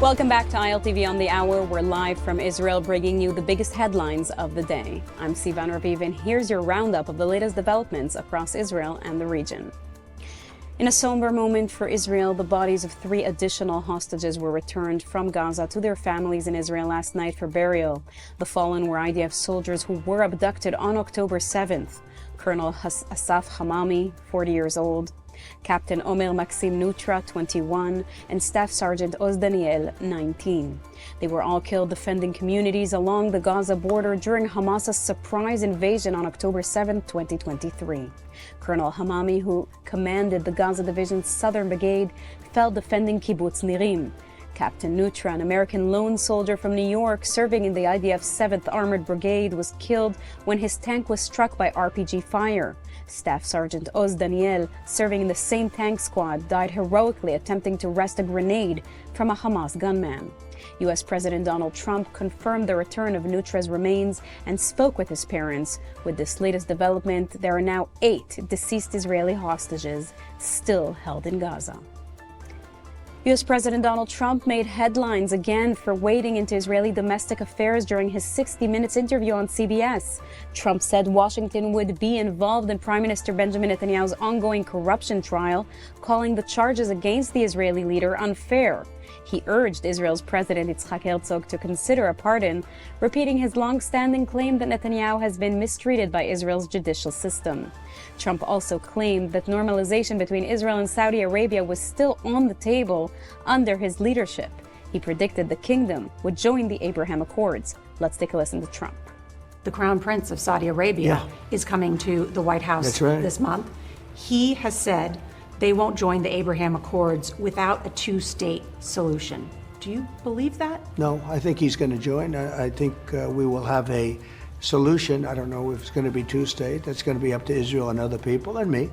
Welcome back to ILTV on the Hour. We're live from Israel, bringing you the biggest headlines of the day. I'm Sivan Raviv, and here's your roundup of the latest developments across Israel and the region. In a somber moment for Israel, the bodies of 3 additional hostages were returned from Gaza to their families in Israel last night for burial. The fallen were IDF soldiers who were abducted on October 7th. Colonel Asaf Hamami, 40 years old, Captain Omer Maxim Nutra, 21, and Staff Sergeant Oz Daniel, 19. They were all killed defending communities along the Gaza border during Hamas's surprise invasion on October 7, 2023. Colonel Hamami, who commanded the Gaza Division's Southern Brigade, fell defending Kibbutz Nirim. Captain Nutra, an American lone soldier from New York serving in the IDF's 7th Armored Brigade, was killed when his tank was struck by RPG fire. Staff Sergeant Oz Daniel, serving in the same tank squad, died heroically attempting to wrest a grenade from a Hamas gunman. U.S. President Donald Trump confirmed the return of Nutra's remains and spoke with his parents. With this latest development, there are now 8 deceased Israeli hostages still held in Gaza. U.S. President Donald Trump made headlines again for wading into Israeli domestic affairs during his 60 Minutes interview on CBS. Trump said Washington would be involved in Prime Minister Benjamin Netanyahu's ongoing corruption trial, calling the charges against the Israeli leader unfair. He urged Israel's President Yitzhak Herzog to consider a pardon, repeating his long-standing claim that Netanyahu has been mistreated by Israel's judicial system. Trump also claimed that normalization between Israel and Saudi Arabia was still on the table under his leadership. He predicted the kingdom would join the Abraham Accords. Let's take a listen to Trump. The Crown Prince of Saudi Arabia is coming to the White House this month. He has said they won't join the Abraham Accords without a 2-state solution. Do you believe that? No, I think he's going to join. I think we will have a solution. I don't know if it's going to be 2-state. That's going to be up to Israel and other people and me.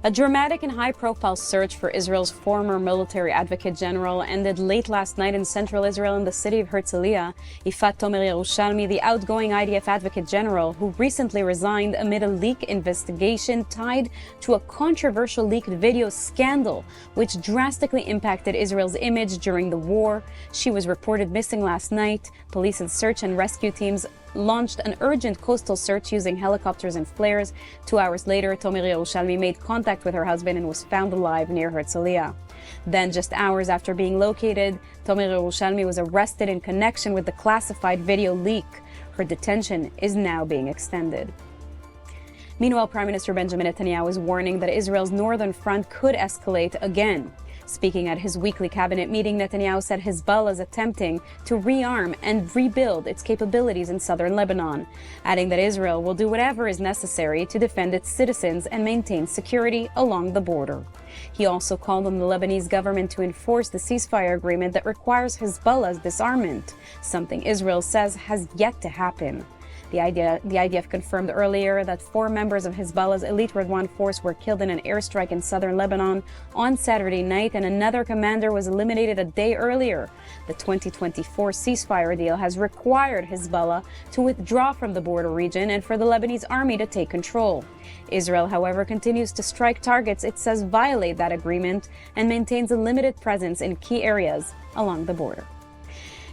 A dramatic and high-profile search for Israel's former military advocate general ended late last night in central Israel in the city of Herzliya. Ifat Tomer Yerushalmi, the outgoing IDF advocate general, who recently resigned amid a leak investigation tied to a controversial leaked video scandal, which drastically impacted Israel's image during the war. She was reported missing last night. Police and search and rescue teams launched an urgent coastal search using helicopters and flares. 2 hours later, Tomer Yerushalmi made contact with her husband and was found alive near Herzliya. Then, just hours after being located, Tomer Yerushalmi was arrested in connection with the classified video leak. Her detention is now being extended. Meanwhile, Prime Minister Benjamin Netanyahu is warning that Israel's northern front could escalate again. Speaking at his weekly cabinet meeting, Netanyahu said Hezbollah is attempting to rearm and rebuild its capabilities in southern Lebanon, adding that Israel will do whatever is necessary to defend its citizens and maintain security along the border. He also called on the Lebanese government to enforce the ceasefire agreement that requires Hezbollah's disarmament, something Israel says has yet to happen. The IDF confirmed earlier that 4 members of Hezbollah's elite Radwan force were killed in an airstrike in southern Lebanon on Saturday night, and another commander was eliminated a day earlier. The 2024 ceasefire deal has required Hezbollah to withdraw from the border region and for the Lebanese army to take control. Israel, however, continues to strike targets it says violate that agreement and maintains a limited presence in key areas along the border.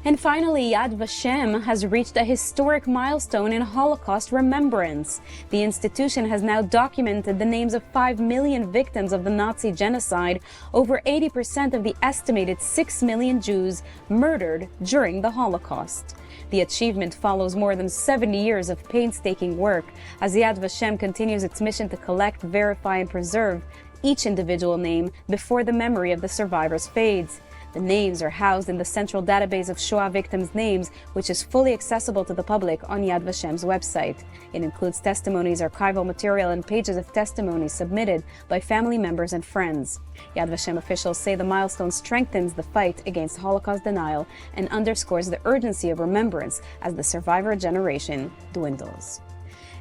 And finally, Yad Vashem has reached a historic milestone in Holocaust remembrance. The institution has now documented the names of 5 million victims of the Nazi genocide, over 80% of the estimated 6 million Jews murdered during the Holocaust. The achievement follows more than 70 years of painstaking work as Yad Vashem continues its mission to collect, verify, and preserve each individual name before the memory of the survivors fades. The names are housed in the central database of Shoah victims' names, which is fully accessible to the public on Yad Vashem's website. It includes testimonies, archival material, and pages of testimonies submitted by family members and friends. Yad Vashem officials say the milestone strengthens the fight against Holocaust denial and underscores the urgency of remembrance as the survivor generation dwindles.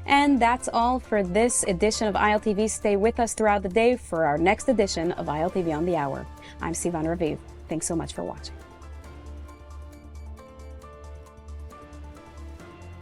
And that's all for this edition of ILTV. Stay with us throughout the day for our next edition of ILTV on the Hour. I'm Sivan Raviv. Thanks so much for watching.